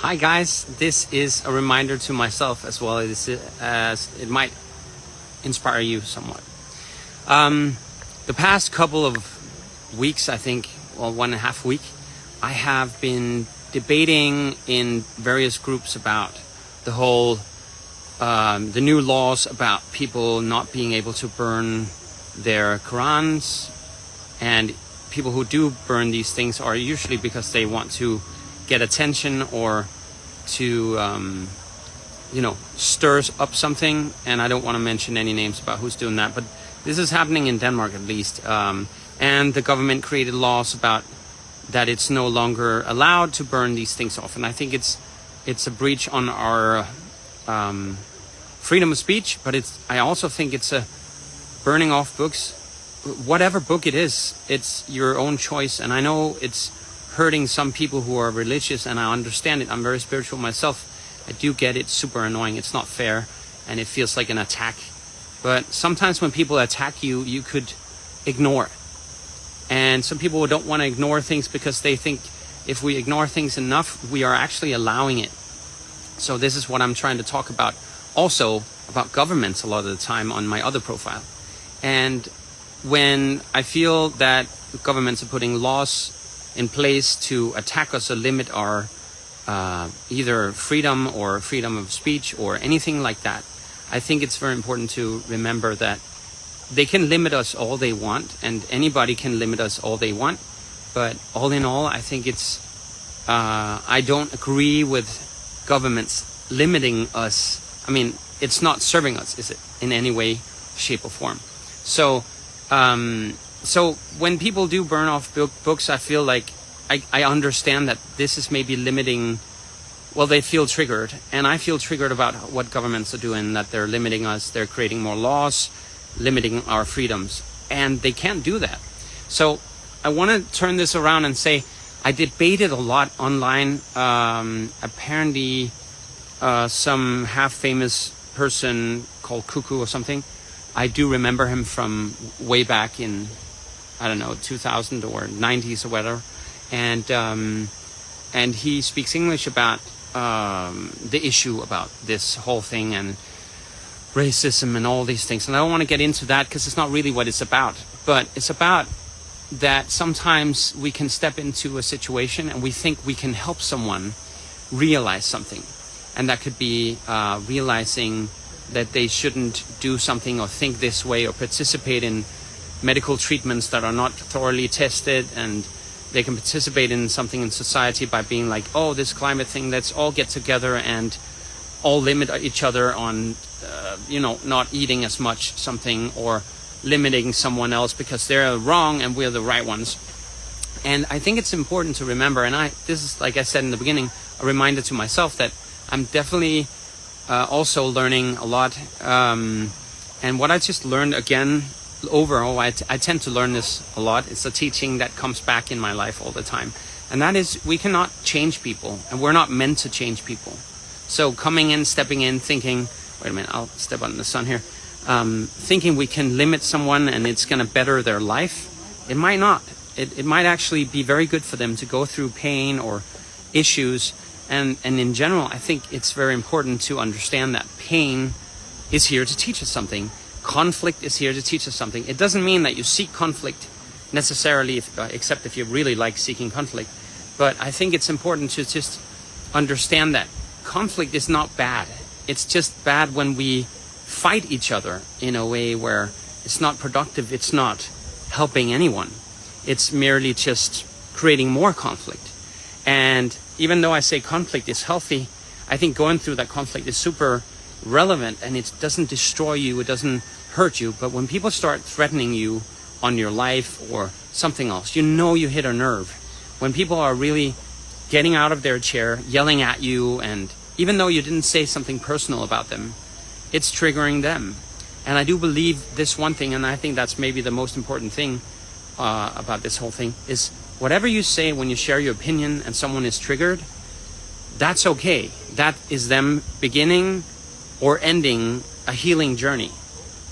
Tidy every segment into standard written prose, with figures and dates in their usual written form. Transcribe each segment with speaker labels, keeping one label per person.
Speaker 1: Hi guys, this is a reminder to myself as well as it might inspire you somewhat. The past couple of weeks, I think, well, 1.5 week, I have been debating in various groups about the whole, the new laws about people not being able to burn their Qurans, and people who do burn these things are usually because they want to get attention or to stirs up something, and I don't want to mention any names about who's doing that, but this is happening in Denmark at least, and the government created laws about that it's no longer allowed to burn these things off, and I think it's a breach on our freedom of speech, but I also think it's a burning off books. Whatever book it is, it's your own choice, and I know it's hurting some people who are religious, and I understand it. I'm very spiritual myself. I do get it. Super annoying. It's not fair, and it feels like an attack. But sometimes when people attack you, you could ignore it. And some people don't want to ignore things because they think if we ignore things enough, we are actually allowing it. So this is what I'm trying to talk about. Also about governments a lot of the time on my other profile. And when I feel that governments are putting laws in place to attack us or limit our either freedom or freedom of speech or anything like that, I think it's very important to remember that they can limit us all they want, and anybody can limit us all they want. But all in all, I think I don't agree with governments limiting us. I mean, it's not serving us, is it, in any way, shape or form? So when people do burn off books, I feel like I understand that this is maybe limiting. Well, they feel triggered, and I feel triggered about what governments are doing, that they're limiting us, they're creating more laws, limiting our freedoms, and they can't do that. So I want to turn this around and say I debated a lot online. Apparently, some half-famous person called Cuckoo or something, I do remember him from way back in, I don't know, 2000 or 90s or whatever, and he speaks English about the issue about this whole thing and racism and all these things. And I don't want to get into that because it's not really what it's about, but it's about that sometimes we can step into a situation and we think we can help someone realize something, and that could be realizing that they shouldn't do something or think this way or participate in medical treatments that are not thoroughly tested, and they can participate in something in society by being like, oh, this climate thing, let's all get together and all limit each other on not eating as much something, or limiting someone else because they're wrong and we're the right ones. And I think it's important to remember, and this is, like I said in the beginning, a reminder to myself that I'm definitely also learning a lot, and what I just learned again overall, I tend to learn this a lot. It's a teaching that comes back in my life all the time, and that is we cannot change people, and we're not meant to change people. So stepping in, thinking, wait a minute, I'll step out in the sun here, thinking we can limit someone and it's going to better their life, it might not. It might actually be very good for them to go through pain or issues. And in general, I think it's very important to understand that pain is here to teach us something. Conflict is here to teach us something. It doesn't mean that you seek conflict necessarily, except if you really like seeking conflict. But I think it's important to just understand that conflict is not bad. It's just bad when we fight each other in a way where it's not productive, it's not helping anyone. It's merely just creating more conflict. And even though I say conflict is healthy, I think going through that conflict is super relevant, and it doesn't destroy you, it doesn't hurt you. But when people start threatening you on your life or something else, you hit a nerve. When people are really getting out of their chair, yelling at you, and even though you didn't say something personal about them, it's triggering them. And I do believe this one thing, and I think that's maybe the most important thing about this whole thing, is whatever you say when you share your opinion and someone is triggered, that's okay. That is them beginning or ending a healing journey.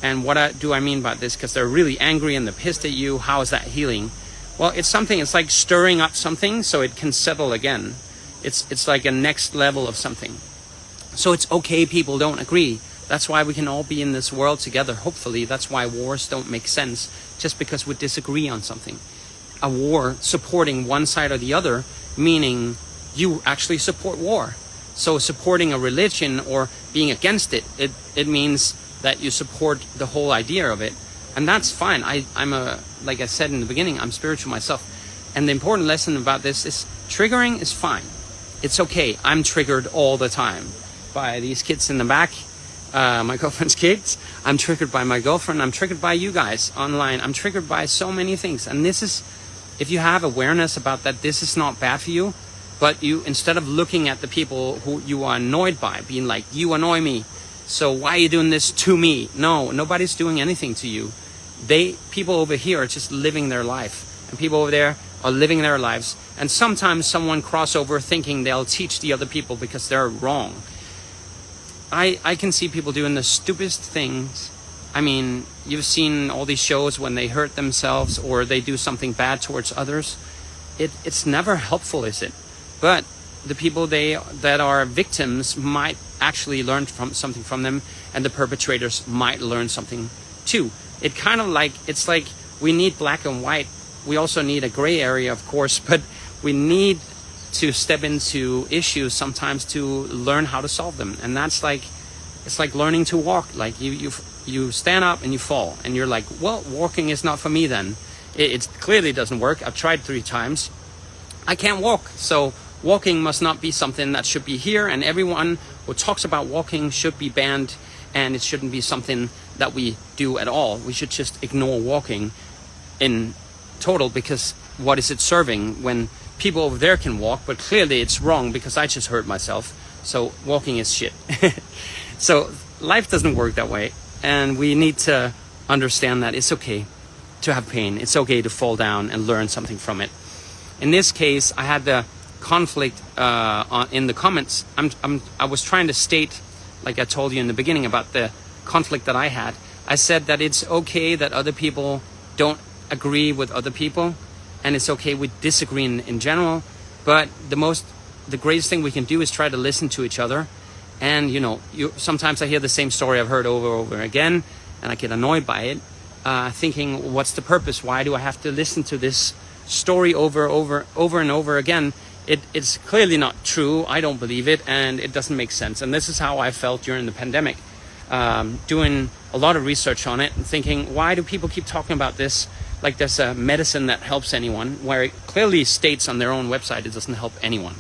Speaker 1: And what do I mean by this? Because they're really angry and they're pissed at you. How is that healing? Well, it's like stirring up something so it can settle again. It's like a next level of something. So it's okay people don't agree. That's why we can all be in this world together, hopefully. That's why wars don't make sense, just because we disagree on something. A war supporting one side or the other, meaning you actually support war. So supporting a religion or being against it, it means that you support the whole idea of it. And that's fine. I'm like I said in the beginning, I'm spiritual myself. And the important lesson about this is triggering is fine. It's okay. I'm triggered all the time by these kids in the back. My girlfriend's kids. I'm triggered by my girlfriend. I'm triggered by you guys online. I'm triggered by so many things. And this is, if you have awareness about that, this is not bad for you. But you, instead of looking at the people who you are annoyed by, being like, you annoy me, so why are you doing this to me? No, nobody's doing anything to you. People over here are just living their life. And people over there are living their lives. And sometimes someone cross over thinking they'll teach the other people because they're wrong. I can see people doing the stupidest things. I mean, you've seen all these shows when they hurt themselves or they do something bad towards others. It's never helpful, is it? But the people that are victims might actually learn something from them, and the perpetrators might learn something too. It's like we need black and white. We also need a gray area, of course, but we need to step into issues sometimes to learn how to solve them. And that's like, it's like learning to walk. Like you stand up and you fall and you're like, well, walking is not for me then. It clearly doesn't work. I've tried 3 times. I can't walk. So walking must not be something that should be here, and everyone who talks about walking should be banned, and it shouldn't be something that we do at all. We should just ignore walking in total, because what is it serving when people over there can walk, but clearly it's wrong because I just hurt myself. So walking is shit. So life doesn't work that way, and we need to understand that it's okay to have pain. It's okay to fall down and learn something from it. In this case, I had the conflict in the comments. I was trying to state, like I told you in the beginning, about the conflict that I had. I said that it's okay that other people don't agree with other people, and it's okay we disagree in general, but the greatest thing we can do is try to listen to each other. And sometimes I hear the same story I've heard over and over again, and I get annoyed by it, thinking, what's the purpose? Why do I have to listen to this story over and over again? It's clearly not true. I don't believe it, and it doesn't make sense. And this is how I felt during the pandemic, doing a lot of research on it and thinking, why do people keep talking about this like there's a medicine that helps anyone, where it clearly states on their own website it doesn't help anyone?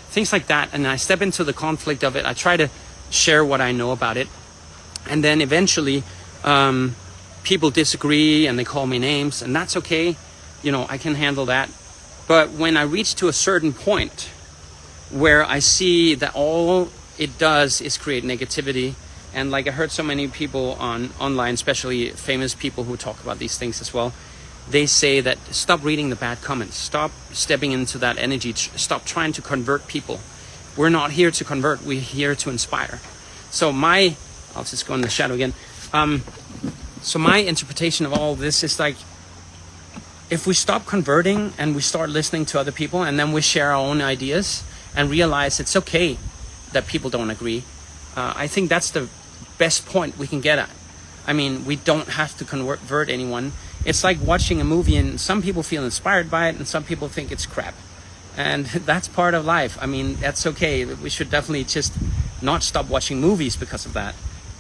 Speaker 1: Things like that. And I step into the conflict of it. I try to share what I know about it, and then eventually people disagree and they call me names, and that's okay. I can handle that. But when I reach to a certain point where I see that all it does is create negativity, and like I heard so many people online, especially famous people who talk about these things as well, they say that stop reading the bad comments, stop stepping into that energy, stop trying to convert people. We're not here to convert, we're here to inspire. So I'll just go in the shadow again. So my interpretation of all this is like, if we stop converting and we start listening to other people, and then we share our own ideas and realize it's okay that people don't agree, I think that's the best point we can get at. I mean, we don't have to convert anyone. It's like watching a movie, and some people feel inspired by it and some people think it's crap. And that's part of life. I mean, that's okay. We should definitely just not stop watching movies because of that.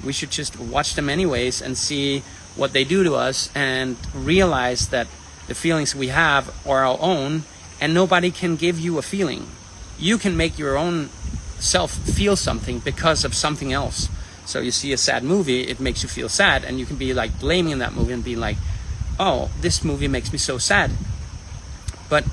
Speaker 1: We should just watch them anyways and see what they do to us, and realize that the feelings we have are our own, and nobody can give you a feeling. You can make your own self feel something because of something else. So you see a sad movie, it makes you feel sad, and you can be like blaming that movie and be like, oh, this movie makes me so sad. But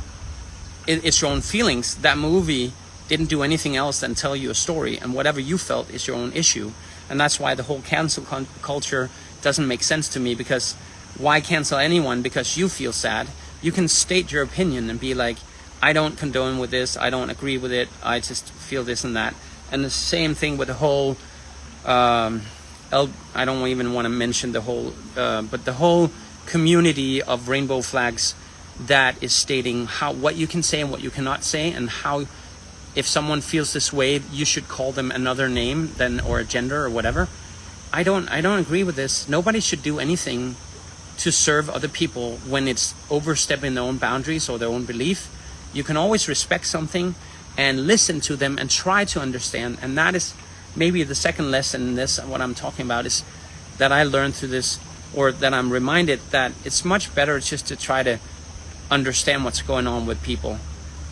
Speaker 1: it's your own feelings. That movie didn't do anything else than tell you a story, and whatever you felt is your own issue. And that's why the whole cancel culture doesn't make sense to me, because why cancel anyone because you feel sad? You can state your opinion and be like, I don't condone with this, I don't agree with it, I just feel this and that. And the same thing with the whole I don't even want to mention the whole but the whole community of rainbow flags that is stating what you can say and what you cannot say, and how if someone feels this way, you should call them another name than, or a gender or whatever. I don't agree with this. Nobody should do anything to serve other people when it's overstepping their own boundaries or their own belief. You can always respect something and listen to them and try to understand. And that is maybe the second lesson in this, what I'm talking about, is that I learned through this, or that I'm reminded that it's much better just to try to understand what's going on with people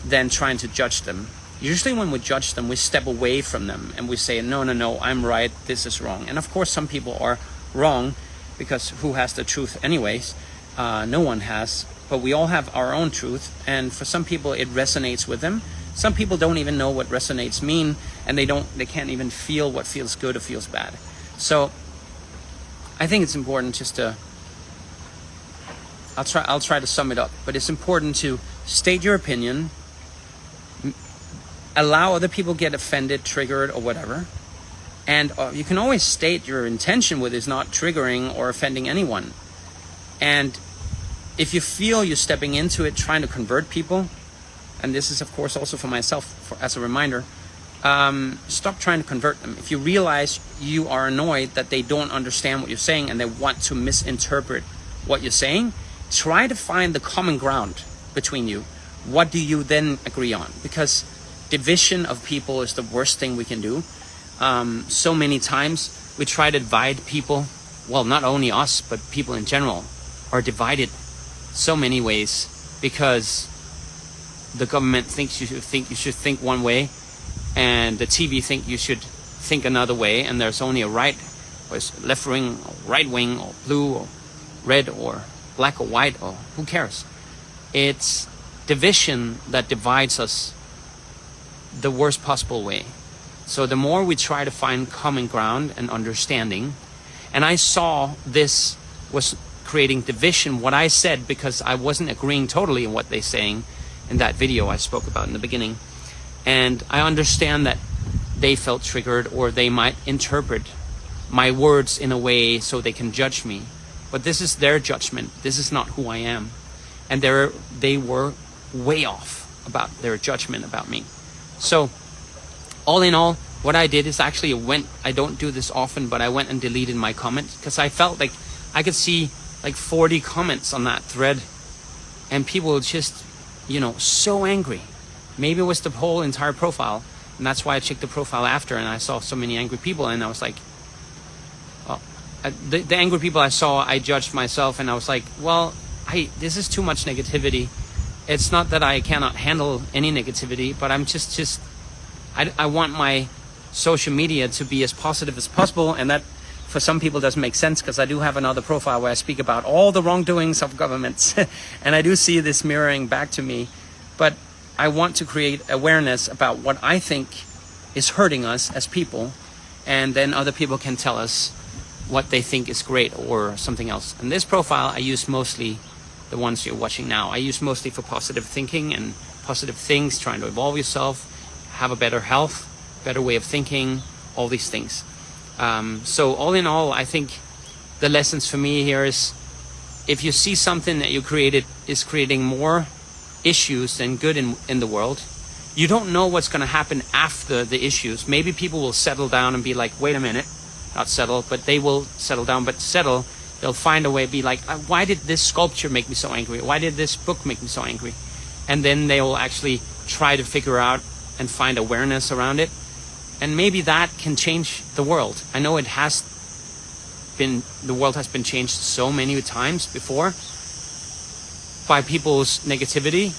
Speaker 1: than trying to judge them. Usually when we judge them, we step away from them and we say, no, I'm right, this is wrong. And of course some people are wrong, because who has the truth anyways? No one has, but we all have our own truth. And for some people it resonates with them. Some people don't even know what resonates mean, and they can't even feel what feels good or feels bad. So I think it's important just to, I'll try to sum it up, but it's important to state your opinion, allow other people get offended, triggered, or whatever. And you can always state your intention with is not triggering or offending anyone. And if you feel you're stepping into it, trying to convert people, and this is of course also for myself, as a reminder, stop trying to convert them. If you realize you are annoyed that they don't understand what you're saying and they want to misinterpret what you're saying, try to find the common ground between you. What do you then agree on? Because division of people is the worst thing we can do. So many times we try to divide people. Well, not only us, but people in general are divided so many ways because the government thinks you should think one way, and the TV think you should think another way, and there's only a right or left wing, or right wing, or blue, or red, or black, or white, or who cares? It's division that divides us the worst possible way. So the more we try to find common ground and understanding, and I saw this was creating division, what I said, because I wasn't agreeing totally in what they're saying in that video I spoke about in the beginning. And I understand that they felt triggered, or they might interpret my words in a way so they can judge me. But this is their judgment. This is not who I am. And they were way off about their judgment about me. So all in all, what I did is actually I don't do this often, but I went and deleted my comment, because I felt like I could see like 40 comments on that thread, and people were just, so angry. Maybe it was the whole entire profile, and that's why I checked the profile after, and I saw so many angry people, and I was like, the angry people I saw, I judged myself, and I was like, well, this is too much negativity. It's not that I cannot handle any negativity, but I'm just I want my social media to be as positive as possible, and that for some people doesn't make sense, because I do have another profile where I speak about all the wrongdoings of governments and I do see this mirroring back to me. But I want to create awareness about what I think is hurting us as people, and then other people can tell us what they think is great or something else. And this profile I use mostly, the ones you're watching now, I use mostly for positive thinking and positive things, trying to evolve yourself, have a better health, better way of thinking, all these things. So all in all, I think the lessons for me here is, if you see something that you created is creating more issues than good in the world, you don't know what's going to happen after the issues. Maybe people will settle down and be like, wait a minute, not settle, but they will settle down, but settle. They'll find a way to be like, why did this sculpture make me so angry? Why did this book make me so angry? And then they will actually try to figure out and find awareness around it. And maybe that can change the world. I know the world has been changed so many times before by people's negativity,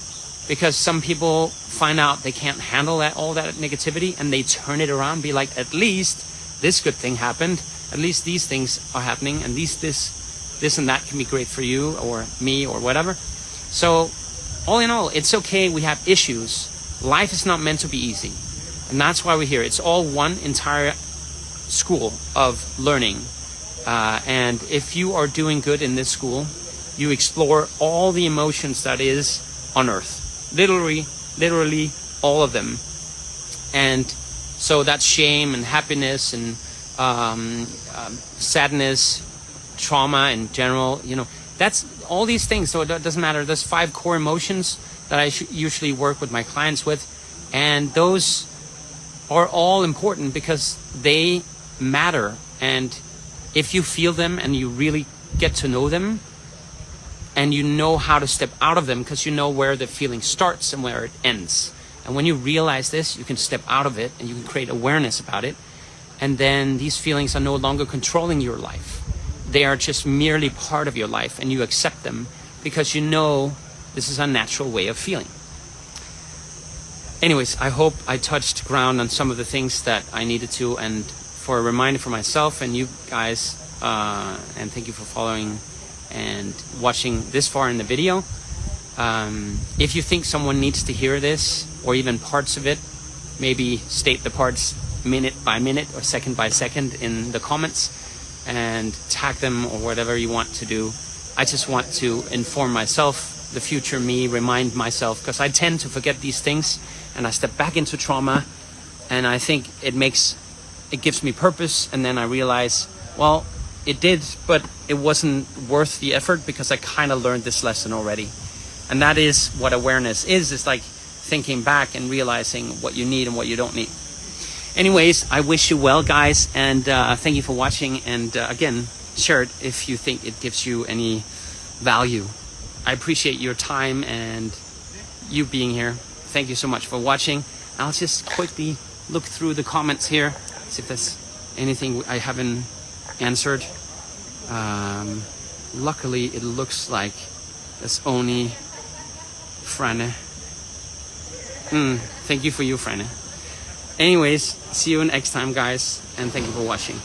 Speaker 1: because some people find out they can't handle all that negativity, and they turn it around, be like, at least this good thing happened, at least these things are happening, and this and that can be great for you or me or whatever. So all in all, it's okay, we have issues. Life is not meant to be easy. And that's why we're here. It's all one entire school of learning. And if you are doing good in this school, you explore all the emotions that is on earth. Literally all of them. And so that's shame and happiness and sadness, trauma in general. That's all these things. So it doesn't matter. There's 5 core emotions that I usually work with my clients with. And those are all important because they matter. And if you feel them and you really get to know them, and you know how to step out of them, because you know where the feeling starts and where it ends. And when you realize this, you can step out of it and you can create awareness about it. And then these feelings are no longer controlling your life. They are just merely part of your life, and you accept them because you know this is a natural way of feeling. Anyways, I hope I touched ground on some of the things that I needed to, and for a reminder for myself and you guys, and thank you for following and watching this far in the video. If you think someone needs to hear this, or even parts of it, maybe state the parts minute by minute or second by second in the comments and tag them or whatever you want to do. I just want to inform myself, the future me, remind myself, because I tend to forget these things and I step back into trauma, and I think it gives me purpose, and then I realize, well, it did, but it wasn't worth the effort because I kind of learned this lesson already. And that is what awareness is. It's like thinking back and realizing what you need and what you don't need. Anyways, I wish you well, guys, and thank you for watching. And again, share it if you think it gives you any value. I appreciate your time and you being here. Thank you so much for watching. I'll just quickly look through the comments here, see if there's anything I haven't answered. Luckily, it looks like there's only Frane. Thank you for you, Frane. Anyways, see you next time, guys, and thank you for watching.